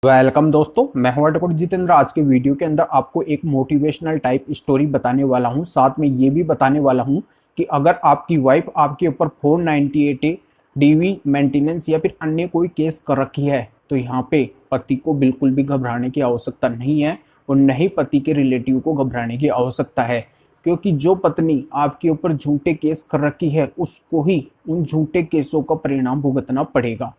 Welcome दोस्तों, मैं हूं एडवोकेट जितेंद्र। आज के वीडियो के अंदर आपको एक मोटिवेशनल टाइप स्टोरी बताने वाला हूं। साथ में ये भी बताने वाला हूं कि अगर आपकी वाइफ आपके ऊपर 498 डीवी मेंटेनेंस या फिर अन्य कोई केस कर रखी है तो यहाँ पे पति को बिल्कुल भी घबराने की आवश्यकता नहीं है और न ही पति के रिलेटिव को घबराने की आवश्यकता है, क्योंकि जो पत्नी आपके ऊपर झूठे केस कर रखी है उसको ही उन झूठे केसों का परिणाम भुगतना पड़ेगा।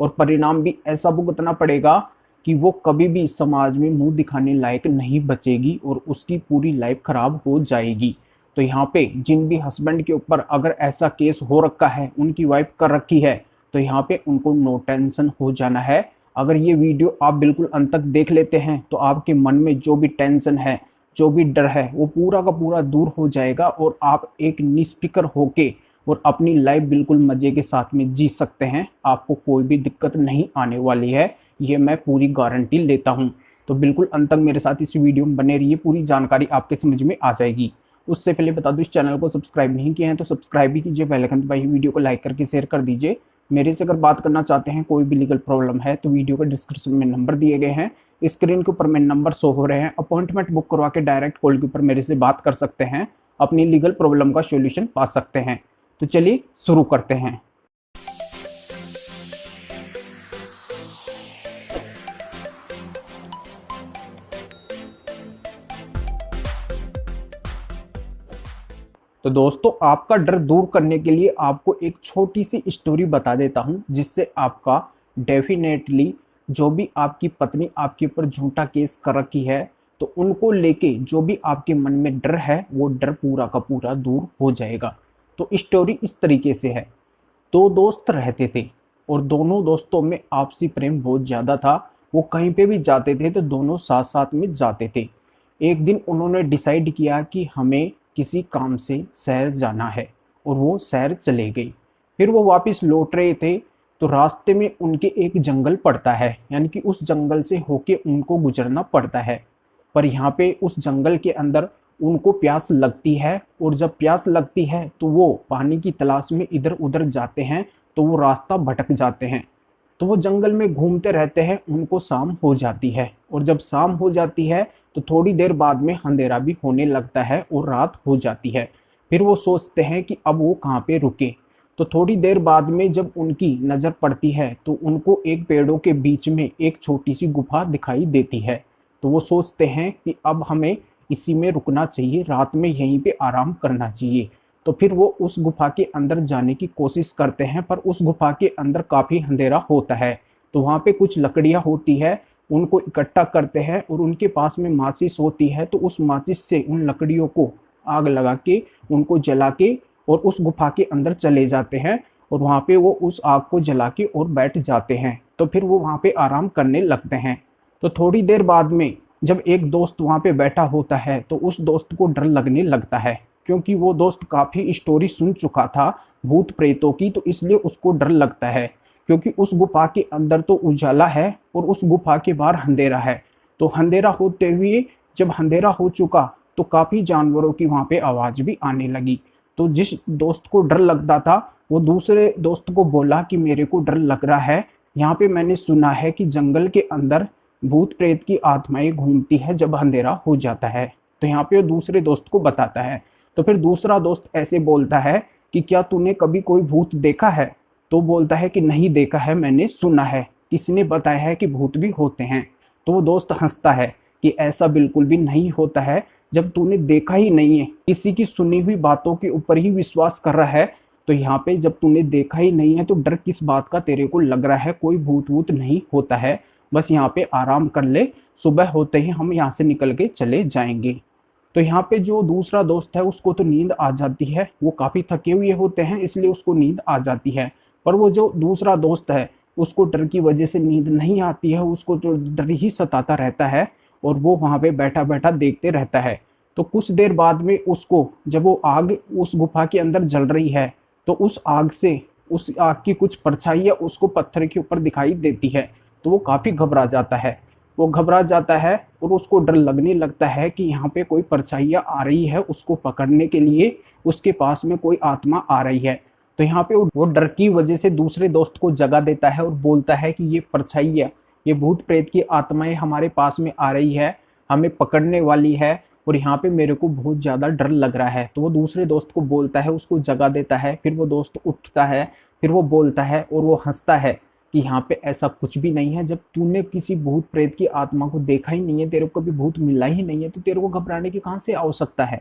और परिणाम भी ऐसा भुगतना पड़ेगा कि वो कभी भी समाज में मुंह दिखाने लायक नहीं बचेगी और उसकी पूरी लाइफ खराब हो जाएगी। तो यहाँ पे जिन भी हस्बैंड के ऊपर अगर ऐसा केस हो रखा है, उनकी वाइफ कर रखी है, तो यहाँ पे उनको नो टेंशन हो जाना है। अगर ये वीडियो आप बिल्कुल अंत तक देख लेते हैं तो आपके मन में जो भी टेंशन है, जो भी डर है, वो पूरा का पूरा दूर हो जाएगा और आप एक निष्फिक्र होके और अपनी लाइफ बिल्कुल मजे के साथ में जी सकते हैं। आपको कोई भी दिक्कत नहीं आने वाली है, ये मैं पूरी गारंटी लेता हूं। तो बिल्कुल अंत तक मेरे साथ इस वीडियो में बने रहिए, पूरी जानकारी आपके समझ में आ जाएगी। उससे पहले बता दूं, इस चैनल को सब्सक्राइब नहीं किया है तो सब्सक्राइब भी कीजिए, बेल आइकन दबाइए, वीडियो को लाइक करके शेयर कर दीजिए। मेरे से अगर बात करना चाहते हैं, कोई भी लीगल प्रॉब्लम है तो वीडियो के डिस्क्रिप्शन में नंबर दिए गए हैं, स्क्रीन के ऊपर मेरे नंबर शो हो रहे हैं। अपॉइंटमेंट बुक करवा के डायरेक्ट कॉल के ऊपर मेरे से बात कर सकते हैं, अपनी लीगल प्रॉब्लम का सॉल्यूशन पा सकते हैं। तो चलिए शुरू करते हैं। तो दोस्तों, आपका डर दूर करने के लिए आपको एक छोटी सी स्टोरी बता देता हूं, जिससे आपका डेफिनेटली जो भी आपकी पत्नी आपके ऊपर झूठा केस कर रखी है तो उनको लेके जो भी आपके मन में डर है वो डर पूरा का पूरा दूर हो जाएगा। तो स्टोरी इस तरीके से है। दो दोस्त रहते थे और दोनों दोस्तों में आपसी प्रेम बहुत ज़्यादा था। वो कहीं पे भी जाते थे तो दोनों साथ साथ में जाते थे। एक दिन उन्होंने डिसाइड किया कि हमें किसी काम से शहर जाना है और वो शहर चले गए। फिर वो वापस लौट रहे थे तो रास्ते में उनके एक जंगल पड़ता है, यानी कि उस जंगल से होके उनको गुजरना पड़ता है। पर यहाँ पे उस जंगल के अंदर उनको प्यास लगती है और जब प्यास लगती है तो वो पानी की तलाश में इधर उधर जाते हैं, तो वो रास्ता भटक जाते हैं। तो वो जंगल में घूमते रहते हैं, उनको शाम हो जाती है और जब शाम हो जाती है तो थोड़ी देर बाद में अंधेरा भी होने लगता है और रात हो जाती है। फिर वो सोचते हैं कि अब वो कहाँ पे रुके। तो थोड़ी देर बाद में जब उनकी नज़र पड़ती है तो उनको एक पेड़ों के बीच में एक छोटी सी गुफा दिखाई देती है। तो वो सोचते हैं कि अब हमें इसी में रुकना चाहिए, रात में यहीं पे आराम करना चाहिए। तो फिर वो उस गुफा के अंदर जाने की कोशिश करते हैं, पर उस गुफा के अंदर काफ़ी अंधेरा होता है। तो वहाँ पे कुछ लकड़ियाँ होती है, उनको इकट्ठा करते हैं और उनके पास में माचिस होती है, तो उस माचिस से उन लकड़ियों को आग लगा के उनको जला के और उस गुफा के अंदर चले जाते हैं और वहाँ पे वो उस आग को जला के और बैठ जाते हैं। तो फिर वो वहाँ पे आराम करने लगते हैं। तो थोड़ी देर बाद में जब एक दोस्त वहाँ पे बैठा होता है तो उस दोस्त को डर लगने लगता है, क्योंकि वो दोस्त काफ़ी स्टोरी सुन चुका था भूत प्रेतों की, तो इसलिए उसको डर लगता है। क्योंकि उस गुफा के अंदर तो उजाला है और उस गुफा के बाहर अंधेरा है। तो अंधेरा होते हुए जब अंधेरा हो चुका तो काफ़ी जानवरों की वहाँ पे आवाज़ भी आने लगी। तो जिस दोस्त को डर लगता था वो दूसरे दोस्त को बोला कि मेरे को डर लग रहा है, यहाँ पे मैंने सुना है कि जंगल के अंदर भूत प्रेत की आत्माएं घूमती है जब अंधेरा हो जाता है। तो यहाँ पे वो दूसरे दोस्त को बताता है। तो फिर दूसरा दोस्त ऐसे बोलता है कि क्या तूने कभी कोई भूत देखा है? तो बोलता है कि नहीं देखा है, मैंने सुना है, किसी ने बताया है कि भूत भी होते हैं। तो वो दोस्त हंसता है कि ऐसा बिल्कुल भी नहीं होता है, जब तूने देखा ही नहीं है, किसी की सुनी हुई बातों के ऊपर ही विश्वास कर रहा है, तो यहाँ पे जब तूने देखा ही नहीं है तो डर किस बात का तेरे को लग रहा है? कोई भूत वूत नहीं होता है, बस यहाँ पे आराम कर ले, सुबह होते ही हम यहाँ से निकल के चले जाएंगे। तो यहाँ पे जो दूसरा दोस्त है उसको तो नींद आ जाती है, वो काफ़ी थके हुए होते हैं इसलिए उसको नींद आ जाती है। पर वो जो दूसरा दोस्त है उसको डर की वजह से नींद नहीं आती है, उसको तो डर ही सताता रहता है और वो वहाँ पे बैठा बैठा देखते रहता है। तो कुछ देर बाद में उसको जब वो आग उस गुफा के अंदर जल रही है तो उस आग की कुछ परछाइयाँ उसको पत्थर के ऊपर दिखाई देती है। तो वो काफ़ी घबरा जाता है। वो घबरा जाता है और उसको डर लगने लगता है कि यहाँ पे कोई परछाइयाँ आ रही है, उसको पकड़ने के लिए उसके पास में कोई आत्मा आ रही है। तो यहाँ पे वो डर की वजह से दूसरे दोस्त को जगा देता है और बोलता है कि ये परछाइयाँ ये भूत प्रेत की आत्माएं हमारे पास में आ रही है, हमें पकड़ने वाली है और यहाँ पे मेरे को बहुत ज़्यादा डर लग रहा है। तो वो दूसरे दोस्त को बोलता है, उसको जगा देता है, फिर वो दोस्त उठता है, फिर वो बोलता है और वो हंसता है कि यहाँ पे ऐसा कुछ भी नहीं है। जब तूने किसी भूत प्रेत की आत्मा को देखा ही नहीं है, तेरे को कभी भूत मिला ही नहीं है, तो तेरे को घबराने की कहाँ से आवश्यकता है।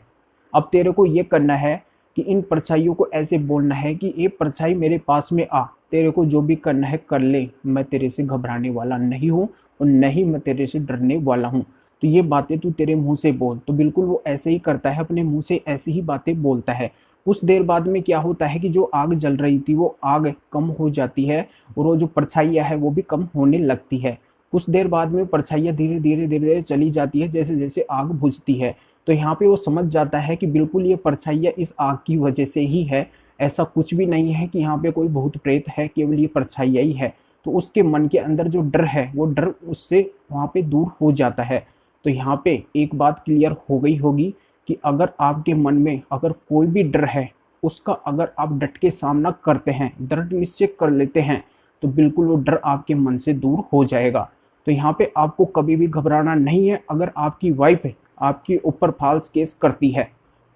अब तेरे को ये करना है कि इन परछाइयों को ऐसे बोलना है कि ये परछाई मेरे पास में आ, तेरे को जो भी करना है कर ले, मैं तेरे से घबराने वाला नहीं हूँ और नहीं मैं तेरे से डरने वाला हूँ। तो ये बातें तू तेरे मुंह से बोल। तो बिल्कुल वो ऐसे ही करता है, अपने मुंह से ऐसी ही बातें बोलता है। कुछ देर बाद में क्या होता है कि जो आग जल रही थी वो आग कम हो जाती है और वो जो परछाइयाँ है वो भी कम होने लगती है। कुछ देर बाद में परछाइयाँ धीरे धीरे धीरे धीरे चली जाती है जैसे जैसे आग बुझती है। तो यहाँ पे वो समझ जाता है कि बिल्कुल ये परछाइयाँ इस आग की वजह से ही है, ऐसा कुछ भी नहीं है कि यहाँ पे कोई भूत प्रेत है, केवल ये परछाइयाँ ही है। तो उसके मन के अंदर जो डर है वो डर उससे वहाँ पे दूर हो जाता है। तो यहाँ पे एक बात क्लियर हो गई होगी कि अगर आपके मन में अगर कोई भी डर है, उसका अगर आप डट के सामना करते हैं, दृढ़ निश्चय कर लेते हैं, तो बिल्कुल वो डर आपके मन से दूर हो जाएगा। तो यहाँ पे आपको कभी भी घबराना नहीं है। अगर आपकी वाइफ आपके ऊपर फॉल्स केस करती है,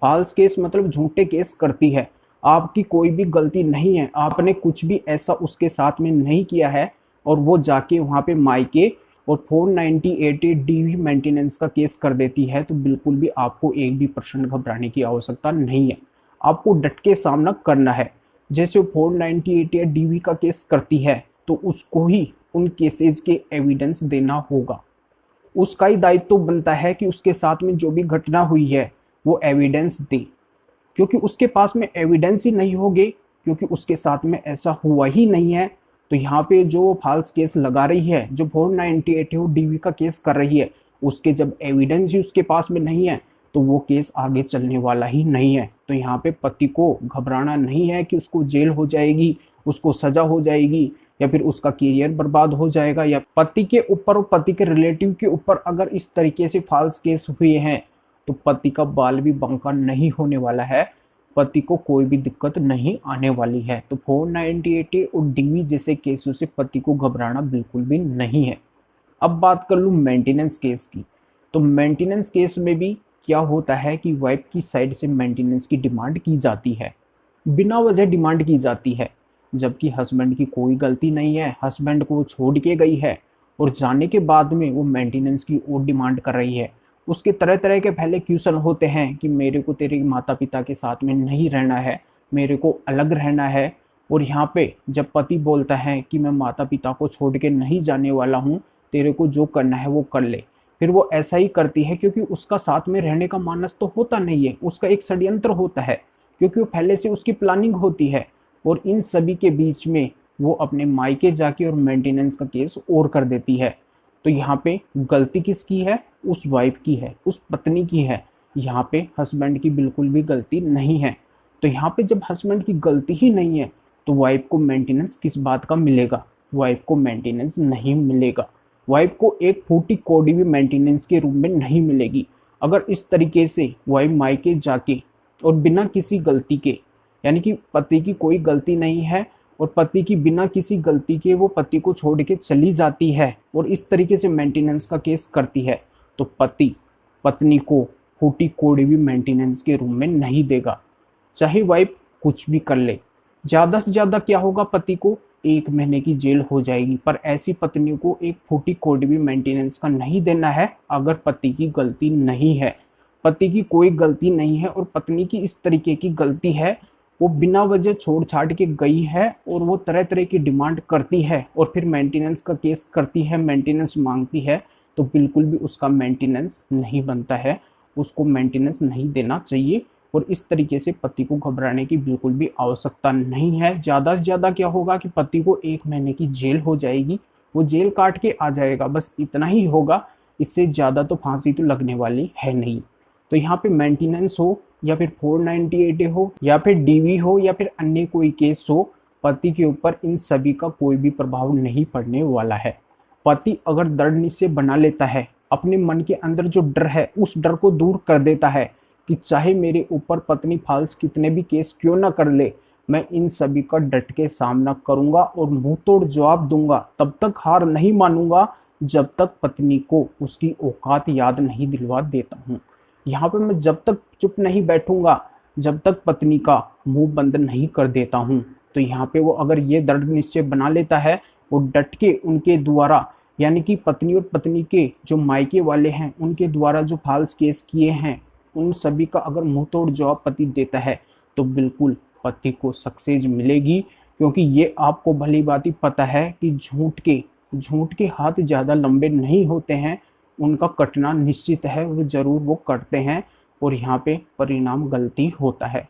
फॉल्स केस मतलब झूठे केस करती है, आपकी कोई भी गलती नहीं है, आपने कुछ भी ऐसा उसके साथ में नहीं किया है और वो जाके वहाँ पे मायके और 498 डीवी मेंटेनेंस का केस कर देती है, तो बिल्कुल भी आपको एक भी % घबराने की आवश्यकता नहीं है। आपको डट के सामना करना है। जैसे 498 डीवी का केस करती है तो उसको ही उन केसेस के एविडेंस देना होगा। उसका ही दायित्व तो बनता है कि उसके साथ में जो भी घटना हुई है वो एविडेंस दे, क्योंकि उसके पास में एविडेंस ही नहीं होंगे, क्योंकि उसके साथ में ऐसा हुआ ही नहीं है। तो यहाँ पे जो फॉल्स केस लगा रही है, जो 498 डीवी का केस कर रही है, उसके जब एविडेंस ही उसके पास में नहीं है तो वो केस आगे चलने वाला ही नहीं है। तो यहाँ पे पति को घबराना नहीं है कि उसको जेल हो जाएगी, उसको सजा हो जाएगी, या फिर उसका करियर बर्बाद हो जाएगा, या पति के ऊपर और पति के रिलेटिव के ऊपर अगर इस तरीके से फॉल्स केस हुए हैं तो पति का बाल भी बांका नहीं होने वाला है, पति को कोई भी दिक्कत नहीं आने वाली है। तो 498 और डीवी जैसे केसों से पति को घबराना बिल्कुल भी नहीं है। अब बात कर लूँ मेंटेनेंस केस की। तो मेंटेनेंस केस में भी क्या होता है कि वाइफ की साइड से मेंटेनेंस की डिमांड की जाती है, बिना वजह डिमांड की जाती है, जबकि हस्बैंड की कोई गलती नहीं है, हस्बैंड को वो छोड़ के गई है और जाने के बाद में वो मेंटेनेंस की और डिमांड कर रही है। उसके तरह तरह के पहले क्वेश्चन होते हैं कि मेरे को तेरे माता पिता के साथ में नहीं रहना है, मेरे को अलग रहना है। और यहाँ पे जब पति बोलता है कि मैं माता पिता को छोड़ के नहीं जाने वाला हूँ, तेरे को जो करना है वो कर ले, फिर वो ऐसा ही करती है, क्योंकि उसका साथ में रहने का मानस तो होता नहीं है, उसका एक षड्यंत्र होता है, क्योंकि वो पहले से उसकी प्लानिंग होती है। और इन सभी के बीच में वो अपने मायके जाके और मेंटेनेंस का केस और कर देती है। तो यहाँ पे गलती किसकी है? उस वाइफ की है, उस पत्नी की है। यहाँ पे हस्बैंड की बिल्कुल भी गलती नहीं है। तो यहाँ पे जब हस्बैंड की गलती ही नहीं है तो वाइफ को मेंटेनेंस किस बात का मिलेगा? वाइफ को मेंटेनेंस नहीं मिलेगा। वाइफ को एक फूटी कौड़ी भी मेंटेनेंस के रूप में नहीं मिलेगी। अगर इस तरीके से वाइफ मायके जाके और बिना किसी गलती के, यानी कि पति की कोई गलती नहीं है और पति की बिना किसी गलती के वो पति को छोड़ के चली जाती है और इस तरीके से मेंटेनेंस का केस करती है, तो पति पत्नी को फूटी कोड़ी भी मेंटेनेंस के रूम में नहीं देगा, चाहे वाइफ कुछ भी कर ले। ज़्यादा से ज़्यादा क्या होगा? पति को 1 महीने की जेल हो जाएगी। पर ऐसी पत्नी को एक फूटी कोड़ी भी मेंटेनेंस का नहीं देना है अगर पति की गलती नहीं है। पति की कोई गलती नहीं है और पत्नी की इस तरीके की गलती है, वो बिना वजह छोड़ छाड़ के गई है और वो तरह तरह की डिमांड करती है और फिर मेंटेनेंस का केस करती है, मेंटेनेंस मांगती है, तो बिल्कुल भी उसका मेंटेनेंस नहीं बनता है, उसको मेंटेनेंस नहीं देना चाहिए। और इस तरीके से पति को घबराने की बिल्कुल भी आवश्यकता नहीं है। ज़्यादा से ज़्यादा क्या होगा कि पति को 1 महीने की जेल हो जाएगी, वो जेल काट के आ जाएगा, बस इतना ही होगा। इससे ज़्यादा तो फांसी तो लगने वाली है नहीं। तो यहाँ पे मेंटेनेंस हो या फिर 498 हो या फिर डीवी हो या फिर अन्य कोई केस हो, पति के ऊपर इन सभी का कोई भी प्रभाव नहीं पड़ने वाला है। पति अगर दृढ़ निश्चय बना लेता है, अपने मन के अंदर जो डर है उस डर को दूर कर देता है कि चाहे मेरे ऊपर पत्नी फॉल्स कितने भी केस क्यों ना कर ले, मैं इन सभी का डट के सामना करूंगा और मुंह तोड़ जवाब दूंगा। तब तक हार नहीं मानूंगा जब तक पत्नी को उसकी औकात याद नहीं दिलवा देता हूँ। यहाँ पे मैं जब तक चुप नहीं बैठूंगा जब तक पत्नी का मुंह बंद नहीं कर देता हूँ। तो यहाँ पे वो अगर ये दृढ़ निश्चय बना लेता है, वो डट के उनके द्वारा, यानी कि पत्नी और पत्नी के जो मायके वाले हैं उनके द्वारा जो फाल्स केस किए हैं, उन सभी का अगर मुंह तोड़ जवाब पति देता है तो बिल्कुल पति को सक्सेस मिलेगी। क्योंकि ये आपको भली भांति पता है कि झूठ के हाथ ज़्यादा लंबे नहीं होते हैं, उनका कटना निश्चित है और ज़रूर वो कटते हैं और यहाँ पे परिणाम गलती होता है।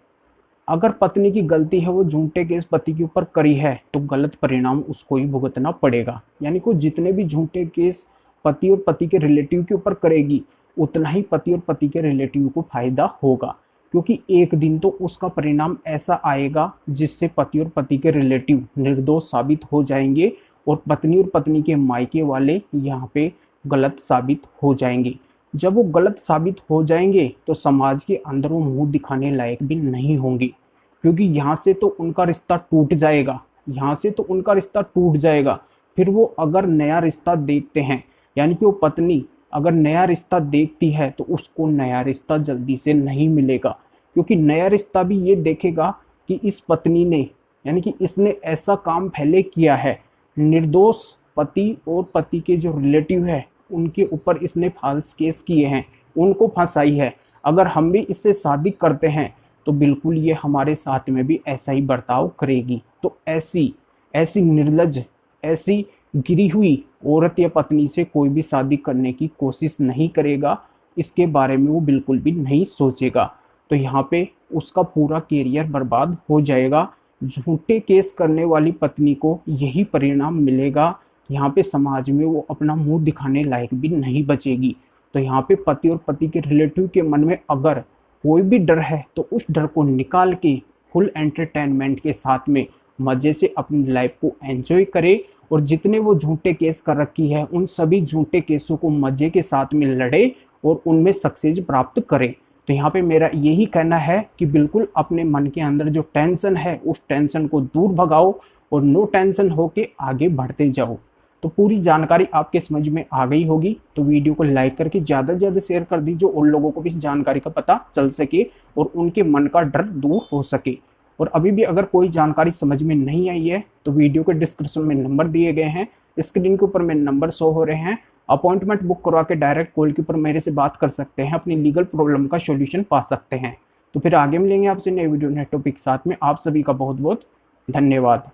अगर पत्नी की गलती है वो झूठे केस पति के ऊपर करी है तो गलत परिणाम उसको ही भुगतना पड़ेगा। यानी कि जितने भी झूठे केस पति और पति के रिलेटिव के ऊपर करेगी उतना ही पति और पति के रिलेटिव को फायदा होगा। क्योंकि एक दिन तो उसका परिणाम ऐसा आएगा जिससे पति और पति के रिलेटिव निर्दोष साबित हो जाएंगे और पत्नी और पत्नी के मायके वाले यहाँ पे गलत साबित हो जाएंगे। जब वो गलत साबित हो जाएंगे तो समाज के अंदर वो मुंह दिखाने लायक भी नहीं होंगे। क्योंकि यहाँ से तो उनका रिश्ता टूट जाएगा। फिर वो अगर नया रिश्ता देखते हैं, यानी कि वो पत्नी अगर नया रिश्ता देखती है तो उसको नया रिश्ता जल्दी से नहीं मिलेगा। क्योंकि नया रिश्ता भी ये देखेगा कि इस पत्नी ने, यानी कि इसने ऐसा काम पहले किया है, निर्दोष पति और पति के जो रिलेटिव है उनके ऊपर इसने फाल्स केस किए हैं, उनको फंसाई है। अगर हम भी इससे शादी करते हैं तो बिल्कुल ये हमारे साथ में भी ऐसा ही बर्ताव करेगी। तो ऐसी निर्लज्ज, ऐसी गिरी हुई औरत या पत्नी से कोई भी शादी करने की कोशिश नहीं करेगा। इसके बारे में वो बिल्कुल भी नहीं सोचेगा। तो यहाँ पे उसका पूरा कैरियर बर्बाद हो जाएगा। झूठे केस करने वाली पत्नी को यही परिणाम मिलेगा। यहाँ पे समाज में वो अपना मुंह दिखाने लायक भी नहीं बचेगी। तो यहाँ पे पति और पति के रिलेटिव के मन में अगर कोई भी डर है तो उस डर को निकाल के फुल एंटरटेनमेंट के साथ में मज़े से अपनी लाइफ को एंजॉय करे और जितने वो झूठे केस कर रखी है उन सभी झूठे केसों को मज़े के साथ में लड़े और उनमें सक्सेस प्राप्त करे। तो यहाँ पे मेरा यही कहना है कि बिल्कुल अपने मन के अंदर जो टेंशन है उस टेंशन को दूर भगाओ और नो टेंशन होके आगे बढ़ते जाओ। तो पूरी जानकारी आपके समझ में आ गई होगी। तो वीडियो को लाइक करके ज़्यादा से ज़्यादा शेयर कर दीजिए उन लोगों को भी इस जानकारी का पता चल सके और उनके मन का डर दूर हो सके। और अभी भी अगर कोई जानकारी समझ में नहीं आई है तो वीडियो के डिस्क्रिप्शन में नंबर दिए गए हैं, स्क्रीन के ऊपर मेरे नंबर शो हो रहे हैं। अपॉइंटमेंट बुक करवा के डायरेक्ट कॉल के ऊपर मेरे से बात कर सकते हैं, अपनी लीगल प्रॉब्लम का सॉल्यूशन पा सकते हैं। तो फिर आगे मिलेंगे आपसे नए वीडियो नए टॉपिक के साथ में। आप सभी का बहुत बहुत धन्यवाद।